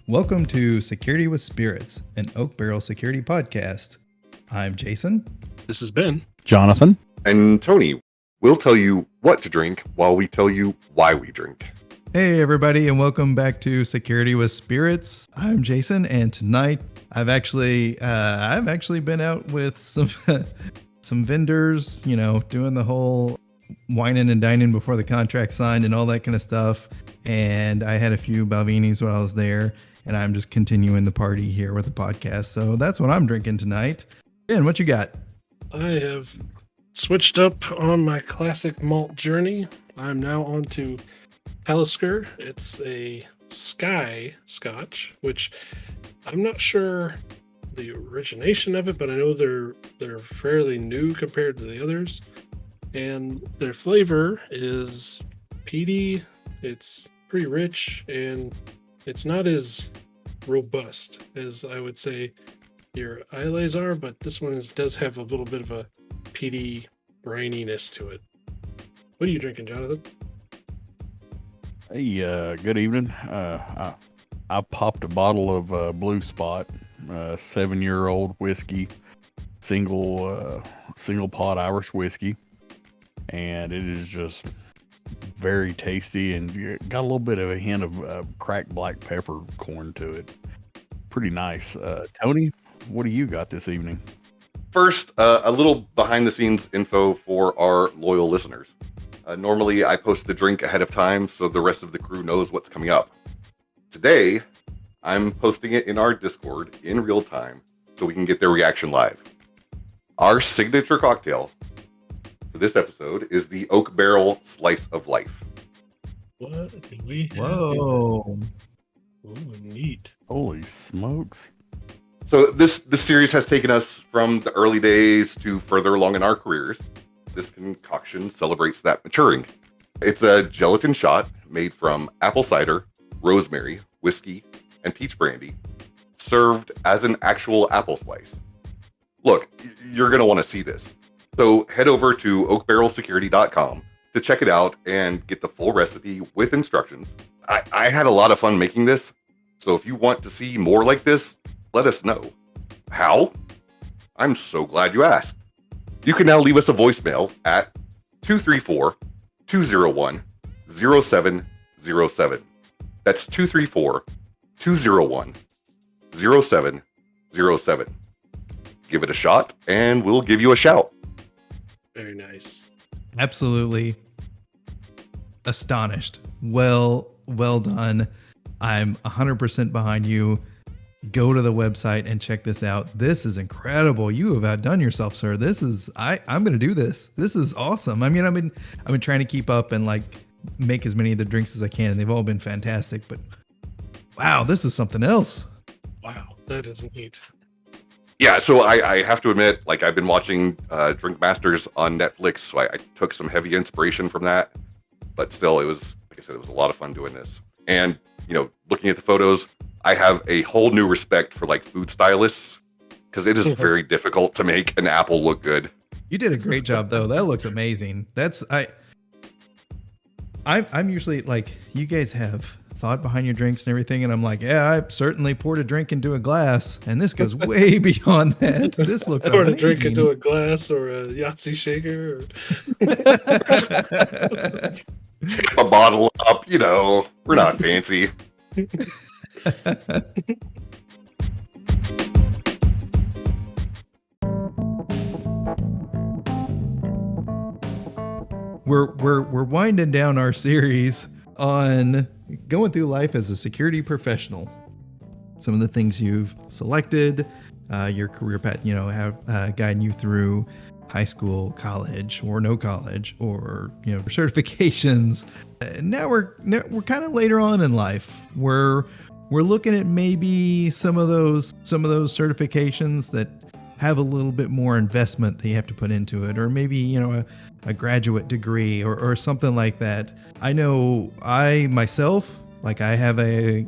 Welcome to Security with Spirits, an Oak Barrel security podcast. I'm Jason. This is Ben. Jonathan. And Tony. We'll tell you what to drink while we tell you why we drink. Hey everybody, and welcome back to Security with Spirits. I'm Jason, and tonight I've actually been out with some vendors, doing the whole whining and dining before the contract signed and all that kind of stuff. And I had a few Balvinis while I was there, and I'm just continuing the party here with the podcast. So that's what I'm drinking tonight. Ben, what you got? I have switched up on my classic malt journey. I'm now on to Talisker. It's a Sky Scotch, which I'm not sure the origination of it, but I know they're fairly new compared to the others. And their flavor is peaty. It's pretty rich, and it's not as robust as I would say your Islays are, but this one does have a little bit of a peaty brininess to it. What are you drinking, Jonathan? Hey, good evening. I popped a bottle of Blue Spot, 7-year-old whiskey, single pot Irish whiskey, and it is just very tasty and got a little bit of a hint of cracked black peppercorn to it. Pretty nice. Tony, what do you got this evening? First, a little behind the scenes info for our loyal listeners. Normally, I post the drink ahead of time so the rest of the crew knows what's coming up. Today, I'm posting it in our Discord in real time so we can get their reaction live. Our signature cocktail for this episode is the Oak Barrel Slice of Life. What do we have? Whoa. Ooh, neat. Holy smokes. So this series has taken us from the early days to further along in our careers. This concoction celebrates that maturing. It's a gelatin shot made from apple cider, rosemary, whiskey, and peach brandy, served as an actual apple slice. Look, you're going to want to see this. So head over to oakbarrelsecurity.com to check it out and get the full recipe with instructions. I had a lot of fun making this, so if you want to see more like this, let us know. How? I'm so glad you asked. You can now leave us a voicemail at 234-201-0707. That's 234-201-0707. Give it a shot, and we'll give you a shout. Very nice. Absolutely astonished. Well done. I'm 100% behind you. Go to the website and check this out. This is incredible. You have outdone yourself, sir. This is I'm going to do this. This is awesome. I mean, I've been trying to keep up and make as many of the drinks as I can, and they've all been fantastic, but wow, this is something else. Wow, that is neat. Yeah, so I have to admit, I've been watching Drink Masters on Netflix, so I took some heavy inspiration from that. But still, it was, like I said, it was a lot of fun doing this. And, looking at the photos, I have a whole new respect for food stylists, because it is very difficult to make an apple look good. You did a great job, though. That looks amazing. I'm usually you guys have thought behind your drinks and everything, and I'm like, yeah, I certainly poured a drink into a glass, and this goes way beyond that. This looks poured amazing. A drink into a glass or a Yahtzee shaker. Tip a bottle up, we're not fancy. We're winding down our series on going through life as a security professional. Some of the things you've selected, your career path, have guiding you through high school, college, or no college, or certifications. Now we're kind of later on in life. We're looking at maybe some of those certifications that have a little bit more investment that you have to put into it, or maybe a graduate degree or something like that. I know I myself, I have a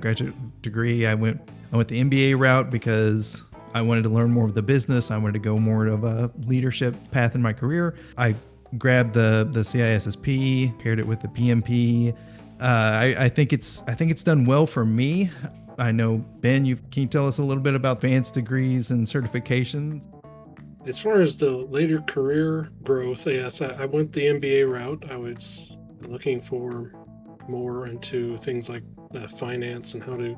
graduate degree. I went the MBA route because I wanted to learn more of the business. I wanted to go more of a leadership path in my career. I grabbed the CISSP, paired it with the PMP, I think it's done well for me. I know, Ben, can you tell us a little bit about advanced degrees and certifications? As far as the later career growth, yes, I went the MBA route. I was looking for more into things like finance and how to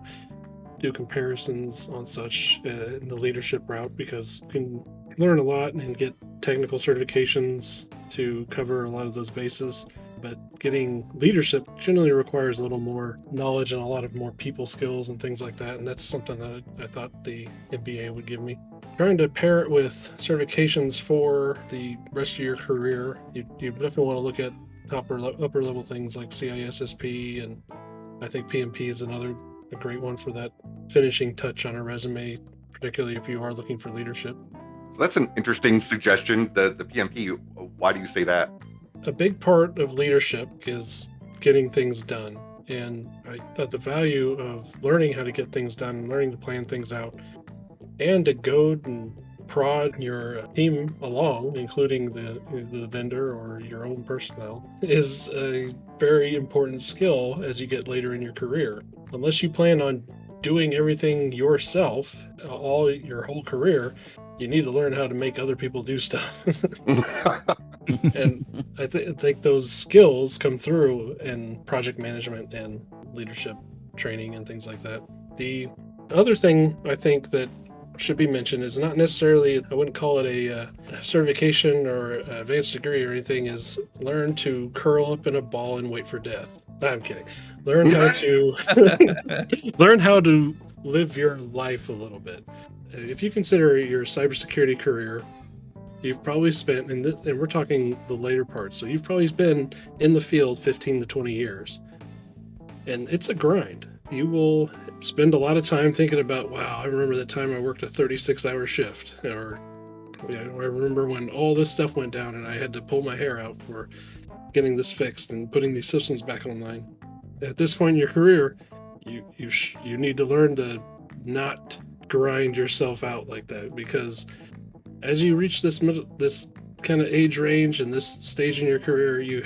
do comparisons on such in the leadership route, because you can learn a lot and get technical certifications to cover a lot of those bases. But getting leadership generally requires a little more knowledge and a lot of more people skills and things like that. And that's something that I thought the MBA would give me. Trying to pair it with certifications for the rest of your career, you definitely want to look at upper level things like CISSP, and I think PMP is a great one for that finishing touch on a resume, particularly if you are looking for leadership. So that's an interesting suggestion. The PMP. Why do you say that? A big part of leadership is getting things done, and the value of learning how to get things done, learning to plan things out, and to goad and prod your team along, including the vendor or your own personnel, is a very important skill as you get later in your career. Unless you plan on doing everything yourself your whole career, you need to learn how to make other people do stuff. And I think those skills come through in project management and leadership training and things like that. The other thing I think that should be mentioned is not necessarily, I wouldn't call it a certification or advanced degree or anything, is learn to curl up in a ball and wait for death. No, I'm kidding. Learn how to live your life a little bit. If you consider your cybersecurity career, you've probably spent, and we're talking the later part, so you've probably been in the field 15 to 20 years. And it's a grind. You will spend a lot of time thinking about, wow, I remember that time I worked a 36-hour shift, or I remember when all this stuff went down and I had to pull my hair out for getting this fixed and putting these systems back online. At this point in your career, you need to learn to not grind yourself out like that, because as you reach this kind of age range and this stage in your career, you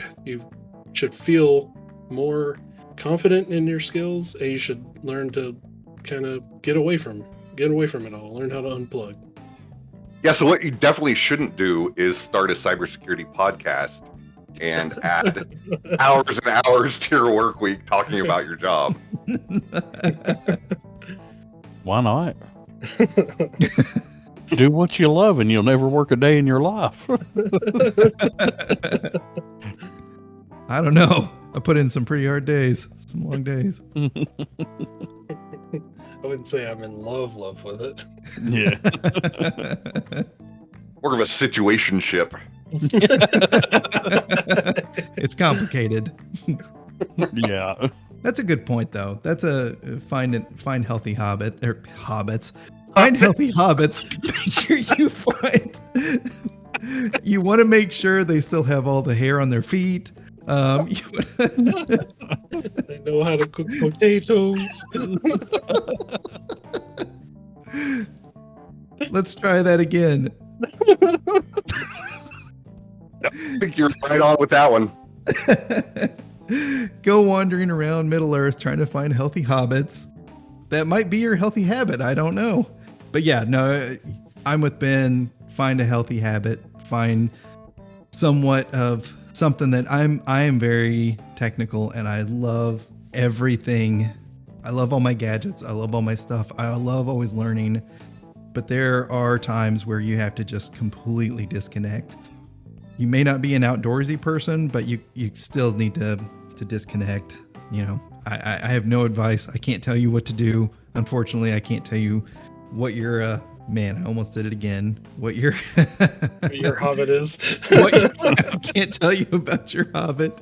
should feel more confident in your skills, and you should learn to kind of get away from it all. Learn how to unplug. Yeah, so what you definitely shouldn't do is start a cybersecurity podcast and add hours and hours to your work week talking about your job. Why not? Do what you love and you'll never work a day in your life. I don't know. I put in some pretty hard days, some long days. I wouldn't say I'm in love with it. Yeah. More of a situationship. It's complicated. Yeah. That's a good point, though. That's a find healthy hobbits. Find healthy hobbits. Make sure you find. You want to make sure they still have all the hair on their feet. They know how to cook potatoes. Let's try that again. I think you're right on with that one. Go wandering around Middle Earth trying to find healthy hobbits. That might be your healthy habit. I don't know. But yeah, no, I'm with Ben. Find a healthy habit. Find somewhat of something that I am very technical, and I love everything. I love all my gadgets. I love all my stuff. I love always learning. But there are times where you have to just completely disconnect. You may not be an outdoorsy person, but you still need to disconnect. You know, I have no advice. I can't tell you what to do. Unfortunately, I can't tell you what your man, I almost did it again. What your hobbit is. I can't tell you about your hobbit.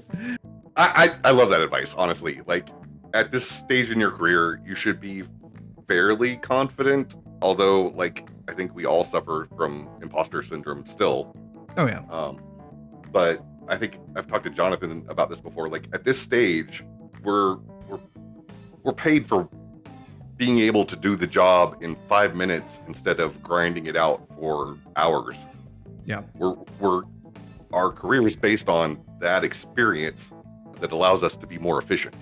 I love that advice, honestly. Like, at this stage in your career, you should be fairly confident, although, like, I think we all suffer from imposter syndrome still. Oh yeah. But I think I've talked to Jonathan about this before. Like, at this stage, we're paid for being able to do the job in 5 minutes instead of grinding it out for hours. Yeah. Our career is based on that experience that allows us to be more efficient.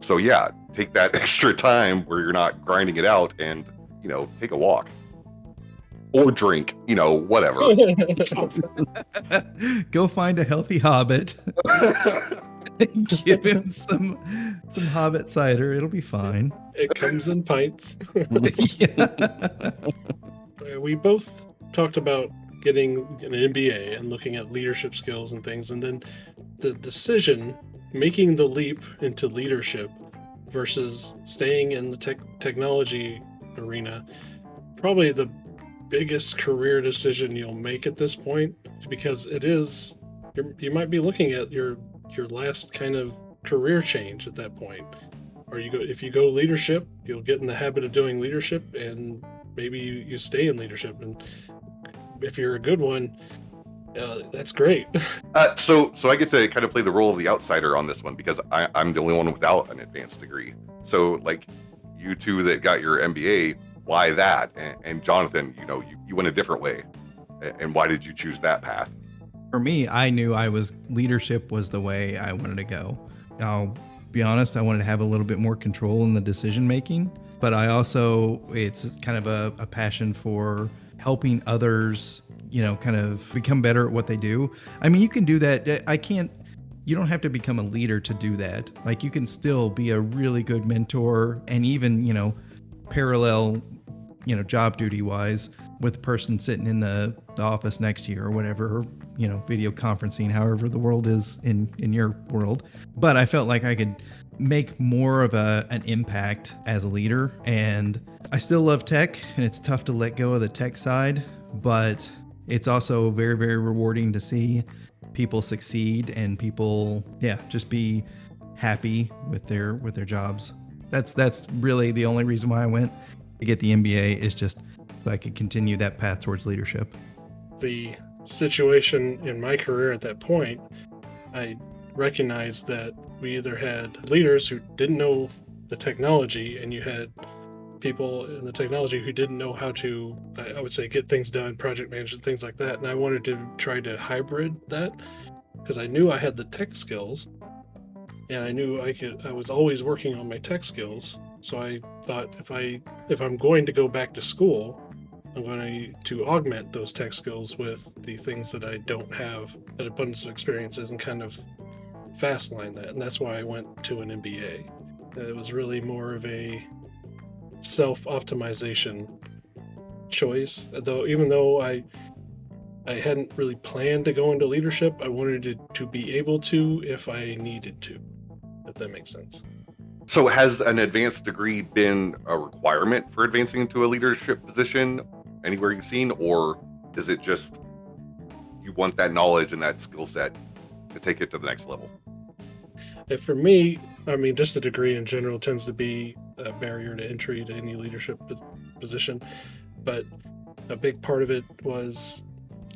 So yeah, take that extra time where you're not grinding it out and, take a walk or drink, whatever. Go find a healthy hobbit. Give him some hobbit cider. It'll be fine. It comes in pints. Yeah. We both talked about getting an MBA and looking at leadership skills and things, and then the decision, making the leap into leadership versus staying in the technology arena, probably the biggest career decision you'll make at this point, because it is, you might be looking at your last kind of career change at that point. Or if you go leadership, you'll get in the habit of doing leadership, and maybe you stay in leadership. And if you're a good one, that's great. So I get to kind of play the role of the outsider on this one, because I'm the only one without an advanced degree. So like you two that got your MBA, why that? And Jonathan, you went a different way. And why did you choose that path? For me, I knew leadership was the way I wanted to go. I'll be honest, I wanted to have a little bit more control in the decision making, but it's kind of a passion for helping others, kind of become better at what they do. I mean, you can do that. You don't have to become a leader to do that. Like, you can still be a really good mentor, and even, parallel, job duty wise with the person sitting in the office next to you or whatever, video conferencing, however the world is in your world. But I felt like I could make more of an impact as a leader. And I still love tech, and it's tough to let go of the tech side, but it's also very, very rewarding to see people succeed and people, just be happy with their jobs. That's really the only reason why I went to get the MBA, is just so I could continue that path towards leadership. The situation in my career at that point, I recognized that we either had leaders who didn't know the technology, and you had people in the technology who didn't know how to, I would say, get things done, project management, things like that. And I wanted to try to hybrid that, because I knew I had the tech skills, and I knew I was always working on my tech skills. So I thought, if I'm going to go back to school, I'm going to augment those tech skills with the things that I don't have, an abundance of experiences, and kind of fast line that. And that's why I went to an MBA. It was really more of a self-optimization choice. Even though I hadn't really planned to go into leadership, I wanted to be able to if I needed to, if that makes sense. So has an advanced degree been a requirement for advancing into a leadership position anywhere you've seen, or is it just you want that knowledge and that skill set to take it to the next level? And for me, I mean, just a degree in general tends to be a barrier to entry to any leadership position. But a big part of it was,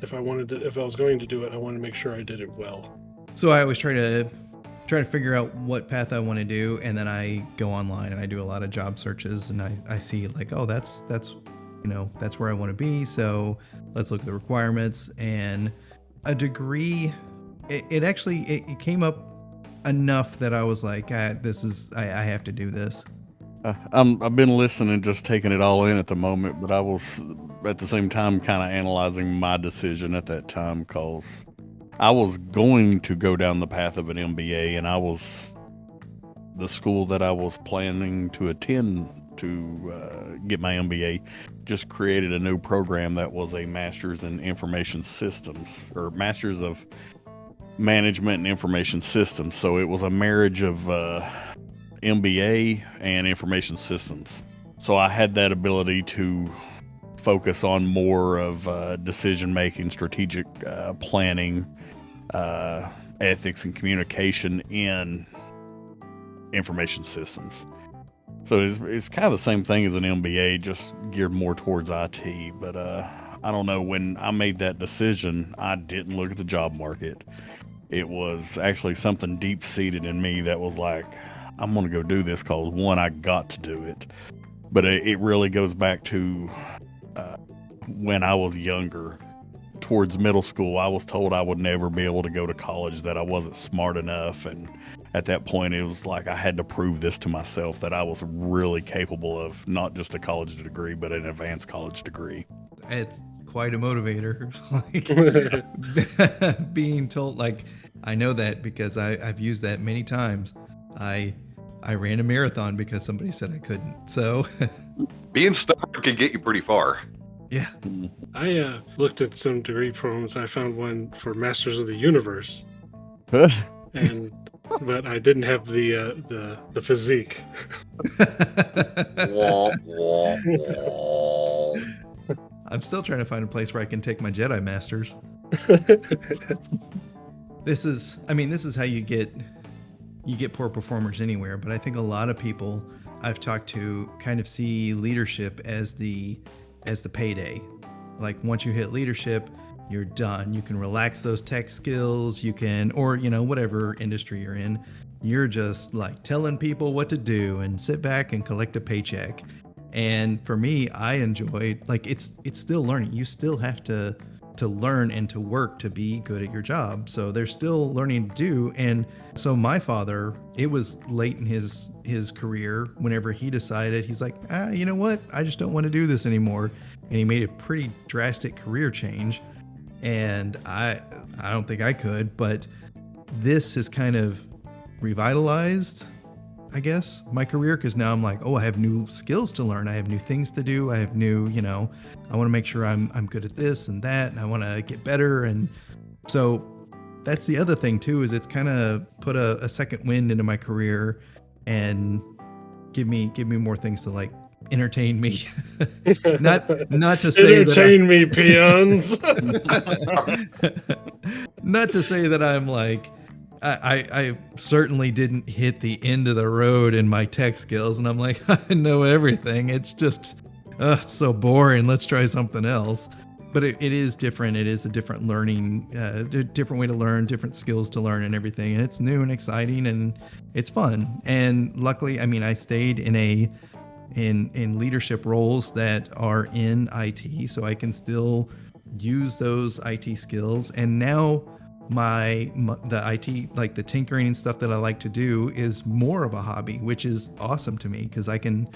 if I was going to do it, I wanted to make sure I did it well. So I always try to figure out what path I want to do, and then I go online and I do a lot of job searches, and I see like, oh, that's where I want to be. So let's look at the requirements. And a degree, it came up enough that I was like, I have to do this. I've been listening, just taking it all in at the moment, but I was at the same time kind of analyzing my decision at that time, because I was going to go down the path of an MBA, and the school that I was planning to attend to get my MBA just created a new program that was a Master's in Information Systems, or Master's of Management and Information Systems. So it was a marriage of MBA and Information Systems. So I had that ability to focus on more of decision making, strategic planning, ethics and communication in information systems. So it's kind of the same thing as an MBA, just geared more towards IT. But I don't know, when I made that decision, I didn't look at the job market. It was actually something deep seated in me that was like, I'm going to go do this, because one, I got to do it. But it really goes back to when I was younger. Towards middle school, I was told I would never be able to go to college, that I wasn't smart enough, and at that point, it was like I had to prove this to myself that I was really capable of not just a college degree, but an advanced college degree. It's quite a motivator. Like being told, like, I know that because I've used that many times. I ran a marathon because somebody said I couldn't. So Being stubborn can get you pretty far. yeah. I looked at some degree programs. I found one for Masters of the Universe, and but I didn't have the physique. Wah, wah, wah. I'm still trying to find a place where I can take my Jedi Masters. This is how you get poor performers anywhere, but I think a lot of people I've talked to kind of see leadership as the payday. Like once you hit leadership, you're done. You can relax those tech skills, you can, or whatever industry you're in, you're just like telling people what to do and sit back and collect a paycheck. And for me, I enjoyed, like, it's still learning. You still have to learn and to work to be good at your job. So there's still learning to do. And so my father, it was late in his career whenever he decided, he's like, you know what? I just don't want to do this anymore. And he made a pretty drastic career change. And I don't think I could, but this has kind of revitalized, I guess, my career, because now I'm like, oh, I have new skills to learn. I have new things to do. I have new, I want to make sure I'm good at this and that, and I want to get better. And so that's the other thing too, is it's kind of put a second wind into my career and give me more things to like entertain me. not to say entertain me, peons. Not to say that I'm like, I certainly didn't hit the end of the road in my tech skills, and I'm like, I know everything. It's just, it's so boring. Let's try something else. But it is different. It is a different learning, different way to learn, different skills to learn and everything. And it's new and exciting and it's fun. And luckily, I stayed in leadership roles that are in IT, so I can still use those IT skills. And now the IT, like the tinkering and stuff that I like to do, is more of a hobby, which is awesome to me because I can,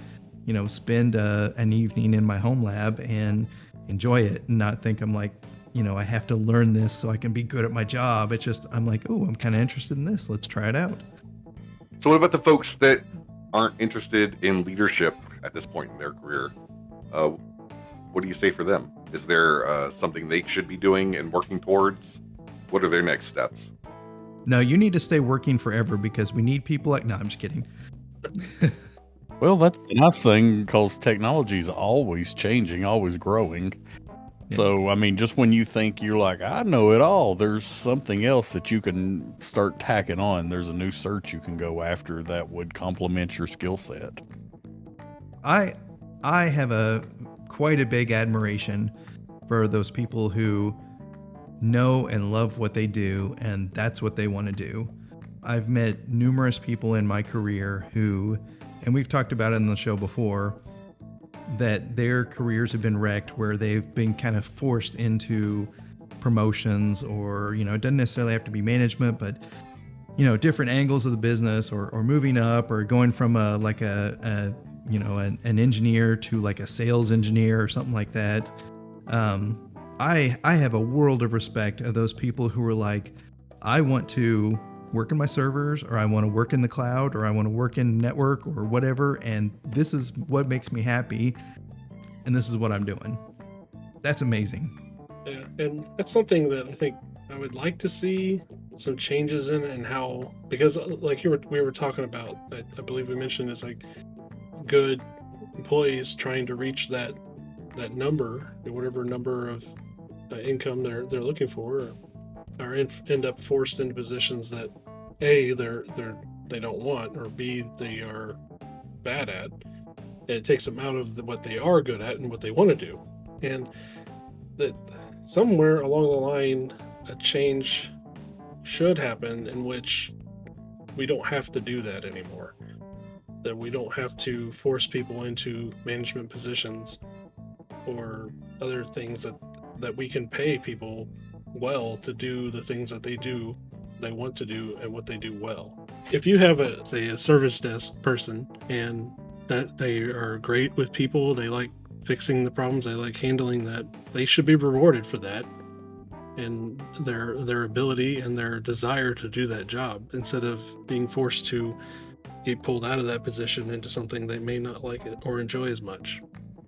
spend an evening in my home lab and enjoy it and not think I'm like, I have to learn this so I can be good at my job. It's just, I'm like, oh, I'm kind of interested in this. Let's try it out. So what about the folks that aren't interested in leadership at this point in their career? What do you say for them? Is there something they should be doing and working towards? What are their next steps? No, you need to stay working forever because we need people like, no, I'm just kidding. Well, that's the nice thing because technology is always changing, always growing. Yeah. So, just when you think you're like, I know it all, there's something else that you can start tacking on. There's a new search you can go after that would complement your skill set. I have quite a big admiration for those people who know and love what they do, and that's what they want to do. I've met numerous people in my career who, and we've talked about it on the show before, that their careers have been wrecked where they've been kind of forced into promotions, or, it doesn't necessarily have to be management, but, different angles of the business, or moving up, or going from an engineer to like a sales engineer or something like that. I have a world of respect of those people who are like, I want to work in my servers, or I want to work in the cloud, or I want to work in network or whatever. And this is what makes me happy. And this is what I'm doing. That's amazing. Yeah. And that's something that I think I would like to see some changes in, and how, because like we were talking about, I believe we mentioned, it's like good employees trying to reach that number, whatever number of income they're looking for, or end up forced into positions that A, they don't want, or B, they are bad at. And it takes them out of what they are good at and what they want to do. And that somewhere along the line, a change should happen in which we don't have to do that anymore. That we don't have to force people into management positions or other things that we can pay people well to do the things that they do they want to do and what they do well. If you have a service desk person and that they are great with people, they like fixing the problems, they like handling that, they should be rewarded for that and their ability and their desire to do that job, instead of being forced to get pulled out of that position into something they may not like it or enjoy as much.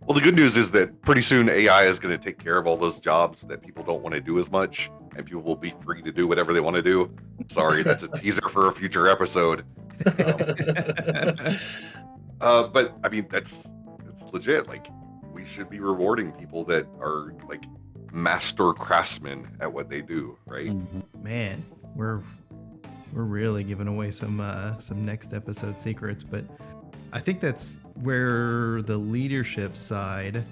Well, the good news is that pretty soon AI is going to take care of all those jobs that people don't want to do as much, and people will be free to do whatever they want to do. Sorry, that's a teaser for a future episode. But I mean, that's legit. Like, we should be rewarding people that are like master craftsmen at what they do, right? Man, we're really giving away some next episode secrets, but I think that's where the leadership side,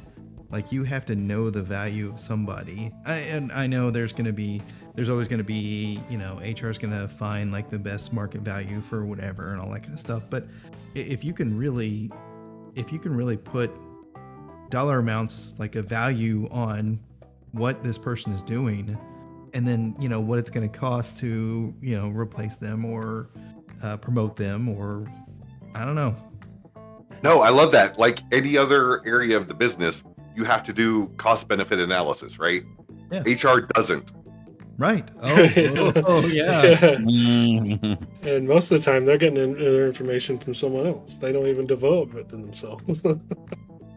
like, you have to know the value of somebody. I know there's always going to be, you know, HR is going to find like the best market value for whatever and all that kind of stuff. But if you can really put dollar amounts, like a value on what this person is doing, and then, you know, what it's going to cost to, you know, replace them or promote them, or I don't know. No, I love that. Like any other area of the business, you have to do cost benefit analysis, right? Yeah. HR doesn't. Right. Oh, yeah. And most of the time they're getting their information from someone else. They don't even develop it themselves.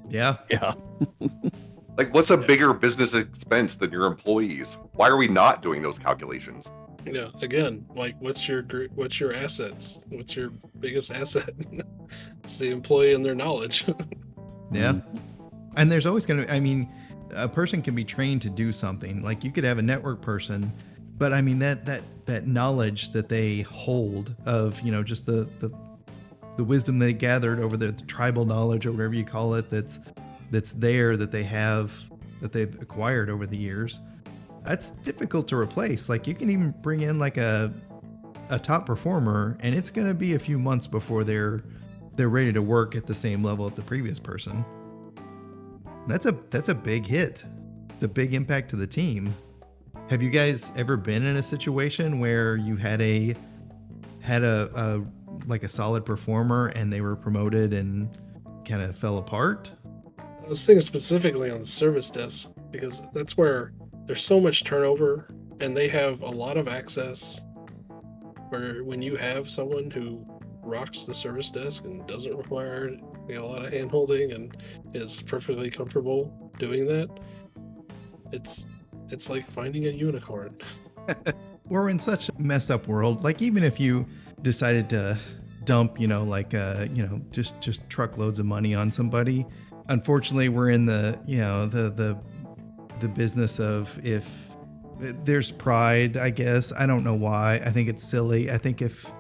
Yeah. Like, what's a bigger business expense than your employees? Why are we not doing those calculations? Yeah, again, like, what's your assets? What's your biggest asset? It's the employee and their knowledge. Yeah. And there's always going to, I mean, a person can be trained to do something. Like, you could have a network person, but I mean, that knowledge that they hold of, you know, just the wisdom they gathered over the tribal knowledge, or whatever you call it, that's there, that they've acquired over the years. That's difficult to replace. Like, you can even bring in like a top performer, and it's going to be a few months before they're ready to work at the same level as the previous person. That's a big hit. It's a big impact to the team. Have you guys ever been in a situation where you had a like a solid performer and they were promoted and kind of fell apart? I was thinking specifically on the service desk, because that's where there's so much turnover and they have a lot of access, where when you have someone who rocks the service desk and doesn't require, you know, a lot of hand holding and is perfectly comfortable doing that, it's like finding a unicorn. We're in such a messed up world. Like, even if you decided to dump, you know, like you know, just truckloads of money on somebody, unfortunately we're in the, you know, the business of, if there's pride, I guess. I don't know why. I think it's silly. I think if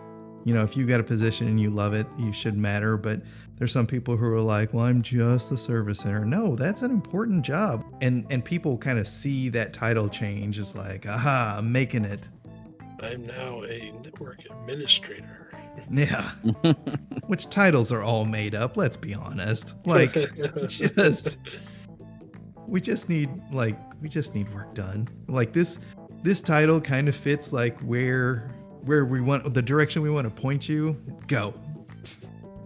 you got a position and you love it, you should matter. But there's some people who are like, well, I'm just the service center. No, that's an important job. And people kind of see that title change as like, aha, I'm making it. I'm now a network administrator. Yeah. Which titles are all made up, let's be honest. Like, we just need work done. Like, this title kind of fits like where we want, the direction we want to point you. Go.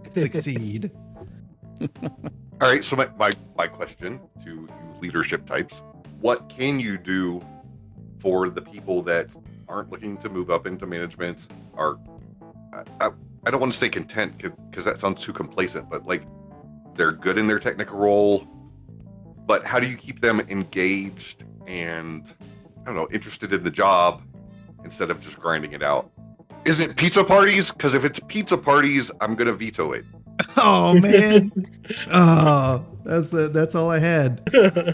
Succeed. All right, so my question to you leadership types: what can you do for the people that aren't looking to move up into management, are I don't want to say content, because that sounds too complacent, but like, they're good in their technical role, but how do you keep them engaged and, I don't know, interested in the job instead of just grinding it out? Is it pizza parties? Because if it's pizza parties, I'm gonna veto it. Oh man. Oh, that's all I had.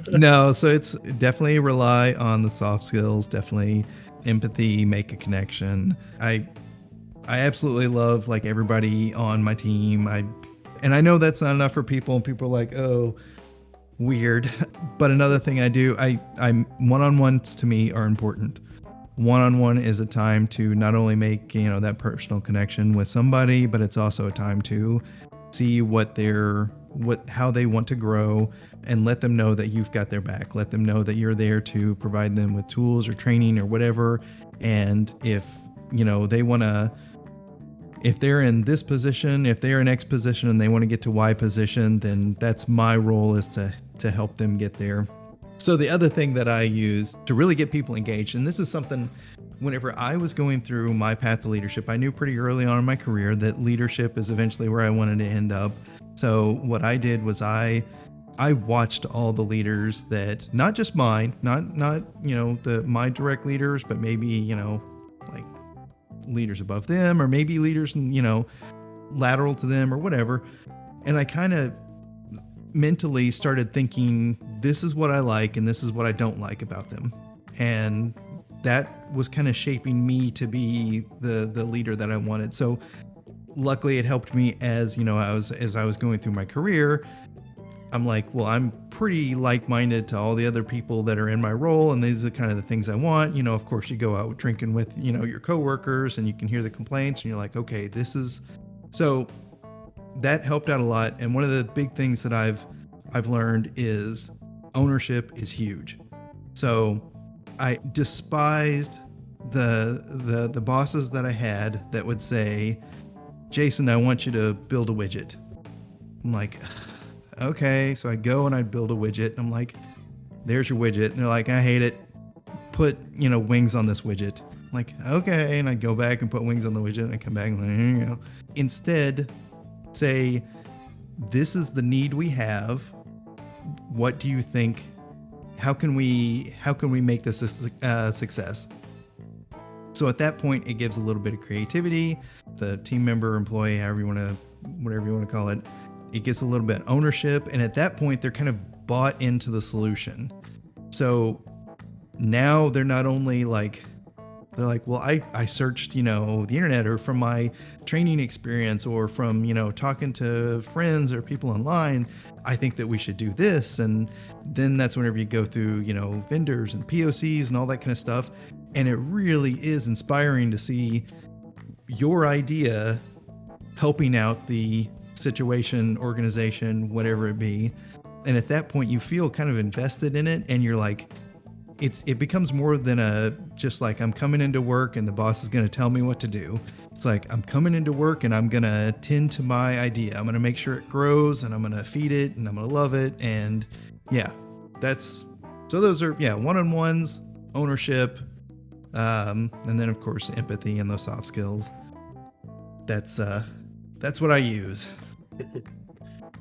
No, so it's definitely rely on the soft skills, definitely empathy, make a connection. I absolutely love, like, everybody on my team. And I know that's not enough for people, and people are like, oh, weird. But another thing I do, I'm one-on-ones to me are important. One-on-one is a time to not only make, you know, that personal connection with somebody, but it's also a time to see how they want to grow, and let them know that you've got their back. Let them know that you're there to provide them with tools or training or whatever. And if they want to, if they're in this position, if they're in X position and they want to get to Y position, then that's my role, is to help them get there. So the other thing that I use to really get people engaged, and this is something, whenever I was going through my path to leadership, I knew pretty early on in my career that leadership is eventually where I wanted to end up. So what I did was I watched all the leaders that, not just mine, not my direct leaders, but maybe, like leaders above them, or maybe leaders, lateral to them or whatever. And I kind of mentally started thinking, this is what I like and this is what I don't like about them. And that was kind of shaping me to be the leader that I wanted. So luckily it helped me as I was going through my career. I'm like, well, I'm pretty like-minded to all the other people that are in my role, and these are kind of the things I want. Of course, you go out drinking with, your coworkers, and you can hear the complaints, and you're like, okay, this is... So that helped out a lot. And one of the big things that I've learned is ownership is huge. So I despised the bosses that I had that would say, Jason, I want you to build a widget. I'm like, okay. So I'd go and I'd build a widget. And I'm like, there's your widget. And they're like, I hate it. Put, wings on this widget. I'm like, okay. And I'd go back and put wings on the widget, and I'd come back and like, here you go. Instead, say, this is the need we have. What do you think? How can we make this a success? So at that point, it gives a little bit of creativity. The team member, employee, whatever you want to call it, it gets a little bit of ownership. And at that point, they're kind of bought into the solution. So now they're not only like, they're like, well, I searched, the internet, or from my training experience, or from, talking to friends or people online, I think that we should do this. And then that's whenever you go through, vendors and POCs and all that kind of stuff. And it really is inspiring to see your idea helping out the situation, organization, whatever it be. And at that point, you feel kind of invested in it, and you're like, it becomes more than just like, I'm coming into work and the boss is going to tell me what to do. It's like, I'm coming into work and I'm going to tend to my idea. I'm going to make sure it grows, and I'm going to feed it, and I'm going to love it. And yeah, so those are, one-on-ones, ownership, and then of course, empathy and those soft skills. That's what I use.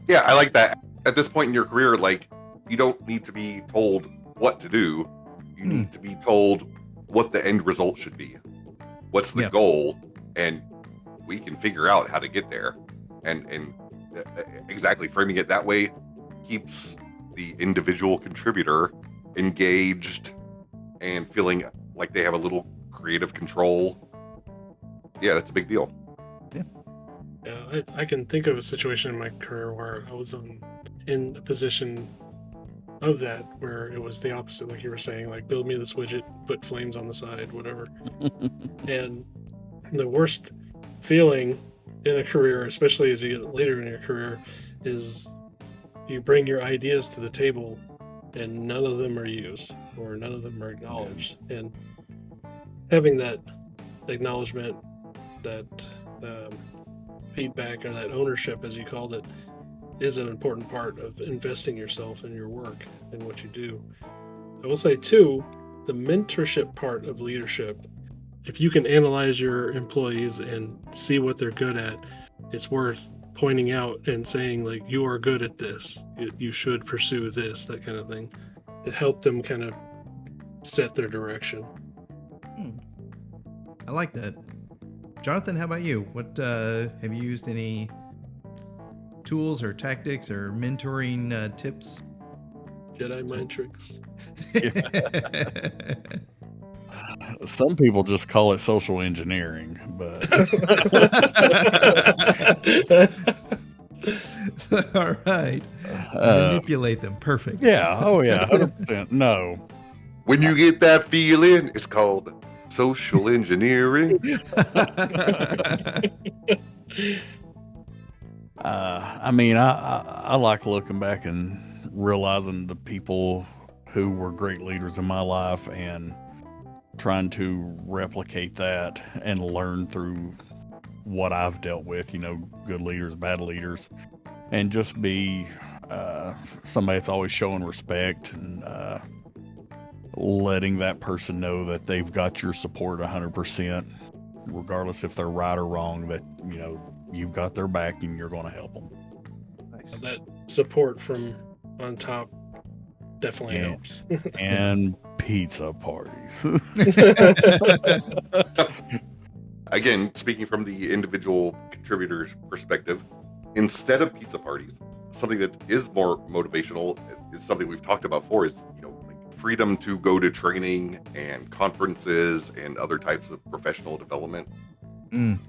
Yeah, I like that. At this point in your career, like, you don't need to be told what to do. You need to be told what the end result should be. What's the goal? And we can figure out how to get there. And exactly framing it that way keeps the individual contributor engaged and feeling like they have a little creative control. Yeah, that's a big deal. Yeah, I can think of a situation in my career where I was in a position of that, where it was the opposite, like you were saying, like, build me this widget, put flames on the side, whatever. And the worst feeling in a career, especially as you get later in your career, is you bring your ideas to the table and none of them are used, or none of them are acknowledged. And having that acknowledgement, that feedback, or that ownership, as you called it, is an important part of investing yourself in your work and what you do. I will say too, the mentorship part of leadership, if you can analyze your employees and see what they're good at, it's worth pointing out and saying, like, you are good at this, you should pursue this, that kind of thing, to help them kind of set their direction. I like that. Jonathan, how about you? What have you used any tools or tactics or mentoring tips? Jedi mind tricks. Some people just call it social engineering, but all right. Manipulate them. Perfect. Yeah. Oh yeah. 100%. No. When you get that feeling, it's called social engineering. I mean, I like looking back and realizing the people who were great leaders in my life, and trying to replicate that and learn through what I've dealt with, good leaders, bad leaders, and just be somebody that's always showing respect and letting that person know that they've got your support 100%, regardless if they're right or wrong, that, you've got their back and you're going to help them. Nice. That support from on top definitely helps. And pizza parties. Again, speaking from the individual contributor's perspective, instead of pizza parties, something that is more motivational is something we've talked about before, is like freedom to go to training and conferences and other types of professional development.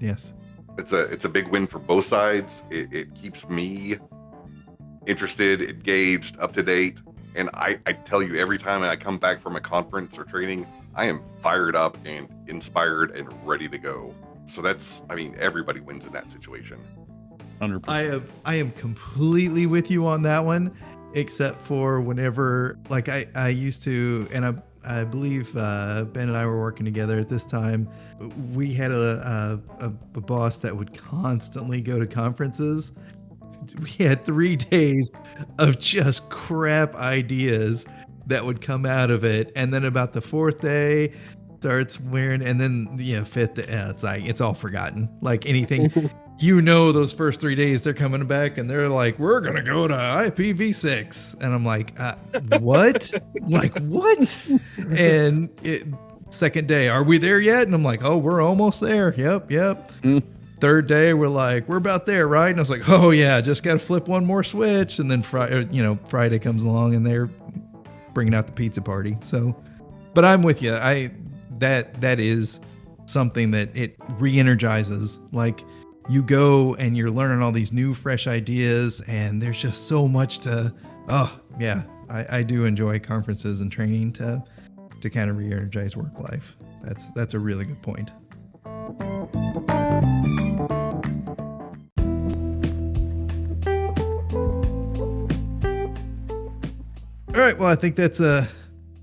Yes. It's a big win for both sides. It keeps me interested, engaged, up to date. And I tell you, every time I come back from a conference or training, I am fired up and inspired and ready to go. So everybody wins in that situation. 100%. I am completely with you on that one, except for whenever, like I used to, and I believe Ben and I were working together at this time. We had a boss that would constantly go to conferences. We had 3 days of just crap ideas that would come out of it, and then about the 4th day starts wearing, and then 5th day, it's like it's all forgotten. Like anything, those first 3 days they're coming back and they're like, we're gonna go to IPv6, and I'm like, what? Like what? And second day, are we there yet? And I'm like, oh, we're almost there. Yep. 3rd day, we're like, we're about there, right? And I was like, oh yeah, just got to flip one more switch. And then Friday comes along and they're bringing out the pizza party. So, but I'm with you. That is something that it re-energizes. Like you go and you're learning all these new, fresh ideas, and there's just so much to. Oh yeah, I do enjoy conferences and training to kind of re-energize work life. That's a really good point. All right, well, I think that's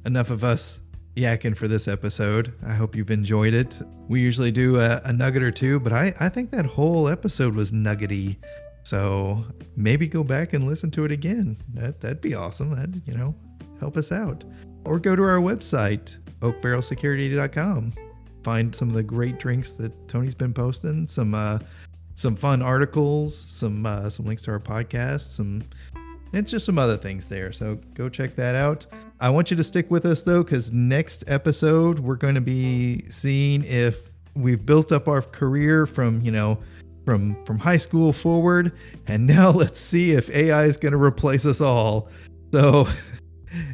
enough of us yakking for this episode. I hope you've enjoyed it. We usually do a nugget or two, but I think that whole episode was nuggety. So maybe go back and listen to it again. That'd be awesome. That'd, help us out. Or go to our website, oakbarrelsecurity.com. Find some of the great drinks that Tony's been posting, some fun articles, some links to our podcast, and just some other things there. So go check that out. I want you to stick with us though, because next episode we're going to be seeing if we've built up our career from high school forward, and now let's see if AI is going to replace us all. So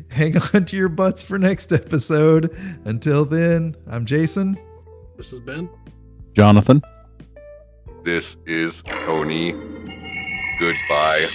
hang on to your butts for next episode. Until then, I'm Jason. This is Ben. Jonathan. This is Tony. Goodbye.